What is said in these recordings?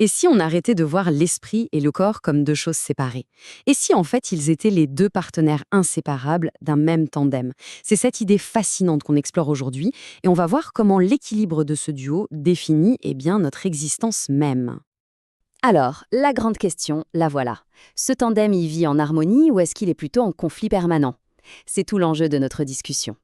Et si on arrêtait de voir l'esprit et le corps comme deux choses séparées? Et si en fait ils étaient les deux partenaires inséparables d'un même tandem? C'est cette idée fascinante qu'on explore aujourd'hui et on va voir comment l'équilibre de ce duo définit bien, notre existence même. Alors, la grande question, la voilà. Ce tandem y vit en harmonie ou est-ce qu'il est plutôt en conflit permanent? C'est tout l'enjeu de notre discussion.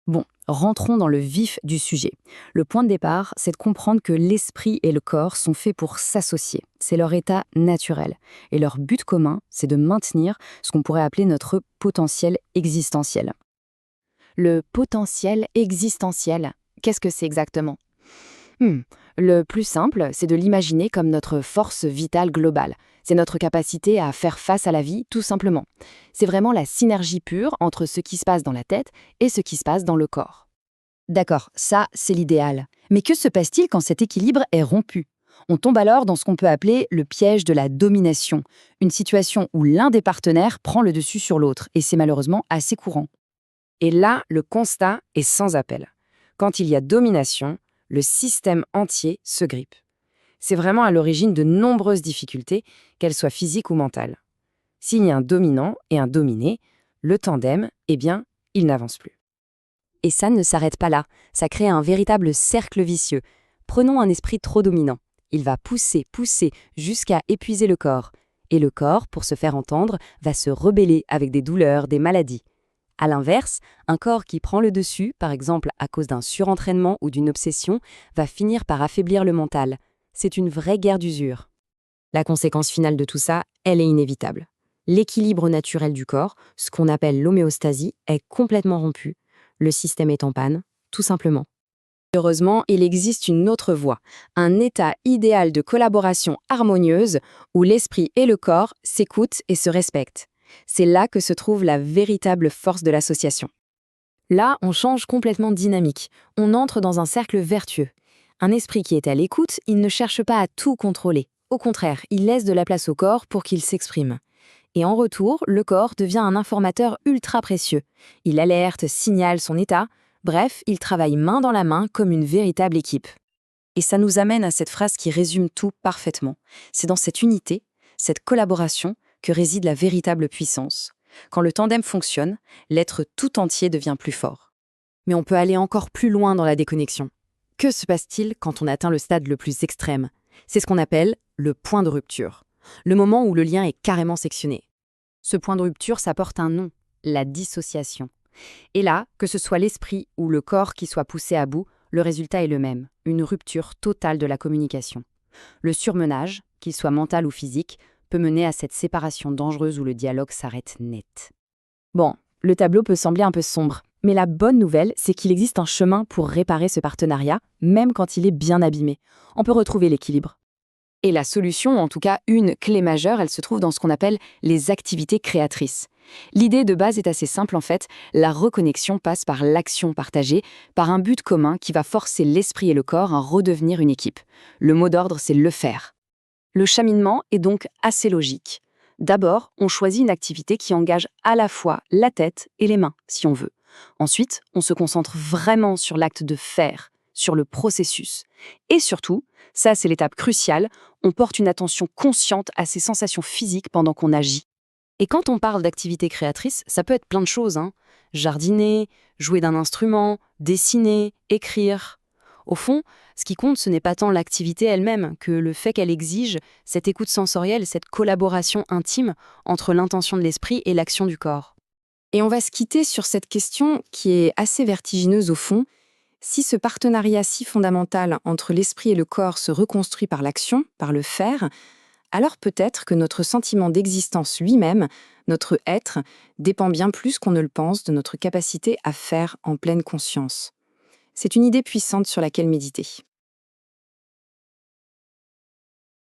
Bon, rentrons dans le vif du sujet. Le point de départ, c'est de comprendre que l'esprit et le corps sont faits pour s'associer. C'est leur état naturel. Et leur but commun, c'est de maintenir ce qu'on pourrait appeler notre potentiel existentiel. Le potentiel existentiel, qu'est-ce que c'est exactement? Le plus simple, c'est de l'imaginer comme notre force vitale globale. C'est notre capacité à faire face à la vie, tout simplement. C'est vraiment la synergie pure entre ce qui se passe dans la tête et ce qui se passe dans le corps. D'accord, ça, c'est l'idéal. Mais que se passe-t-il quand cet équilibre est rompu? On tombe alors dans ce qu'on peut appeler le piège de la domination, une situation où l'un des partenaires prend le dessus sur l'autre, et c'est malheureusement assez courant. Et là, le constat est sans appel. Quand il y a domination, le système entier se grippe. C'est vraiment à l'origine de nombreuses difficultés, qu'elles soient physiques ou mentales. S'il y a un dominant et un dominé, le tandem, il n'avance plus. Et ça ne s'arrête pas là, ça crée un véritable cercle vicieux. Prenons un esprit trop dominant. Il va pousser, pousser, jusqu'à épuiser le corps. Et le corps, pour se faire entendre, va se rebeller avec des douleurs, des maladies. À l'inverse, un corps qui prend le dessus, par exemple à cause d'un surentraînement ou d'une obsession, va finir par affaiblir le mental. C'est une vraie guerre d'usure. La conséquence finale de tout ça, elle est inévitable. L'équilibre naturel du corps, ce qu'on appelle l'homéostasie, est complètement rompu. Le système est en panne, tout simplement. Heureusement, il existe une autre voie, un état idéal de collaboration harmonieuse où l'esprit et le corps s'écoutent et se respectent. C'est là que se trouve la véritable force de l'association. Là, on change complètement de dynamique. On entre dans un cercle vertueux. Un esprit qui est à l'écoute, il ne cherche pas à tout contrôler. Au contraire, il laisse de la place au corps pour qu'il s'exprime. Et en retour, le corps devient un informateur ultra précieux. Il alerte, signale son état. Bref, il travaille main dans la main comme une véritable équipe. Et ça nous amène à cette phrase qui résume tout parfaitement. C'est dans cette unité, cette collaboration, que réside la véritable puissance. Quand le tandem fonctionne, l'être tout entier devient plus fort. Mais on peut aller encore plus loin dans la déconnexion. Que se passe-t-il quand on atteint le stade le plus extrême? C'est ce qu'on appelle le point de rupture. Le moment où le lien est carrément sectionné. Ce point de rupture, ça porte un nom, la dissociation. Et là, que ce soit l'esprit ou le corps qui soit poussé à bout, le résultat est le même, une rupture totale de la communication. Le surmenage, qu'il soit mental ou physique, peut mener à cette séparation dangereuse où le dialogue s'arrête net. Bon, le tableau peut sembler un peu sombre, mais la bonne nouvelle, c'est qu'il existe un chemin pour réparer ce partenariat, même quand il est bien abîmé. On peut retrouver l'équilibre. Et la solution, en tout cas une clé majeure, elle se trouve dans ce qu'on appelle les activités créatrices. L'idée de base est assez simple en fait, la reconnexion passe par l'action partagée, par un but commun qui va forcer l'esprit et le corps à redevenir une équipe. Le mot d'ordre, c'est le faire. Le cheminement est donc assez logique. D'abord, on choisit une activité qui engage à la fois la tête et les mains, si on veut. Ensuite, on se concentre vraiment sur l'acte de faire, sur le processus. Et surtout, ça c'est l'étape cruciale, on porte une attention consciente à ses sensations physiques pendant qu'on agit. Et quand on parle d'activité créatrice, ça peut être plein de choses, hein. Jardiner, jouer d'un instrument, dessiner, écrire. Au fond, ce qui compte, ce n'est pas tant l'activité elle-même que le fait qu'elle exige cette écoute sensorielle, cette collaboration intime entre l'intention de l'esprit et l'action du corps. Et on va se quitter sur cette question qui est assez vertigineuse au fond. Si ce partenariat si fondamental entre l'esprit et le corps se reconstruit par l'action, par le faire, alors peut-être que notre sentiment d'existence lui-même, notre être, dépend bien plus qu'on ne le pense de notre capacité à faire en pleine conscience. C'est une idée puissante sur laquelle méditer.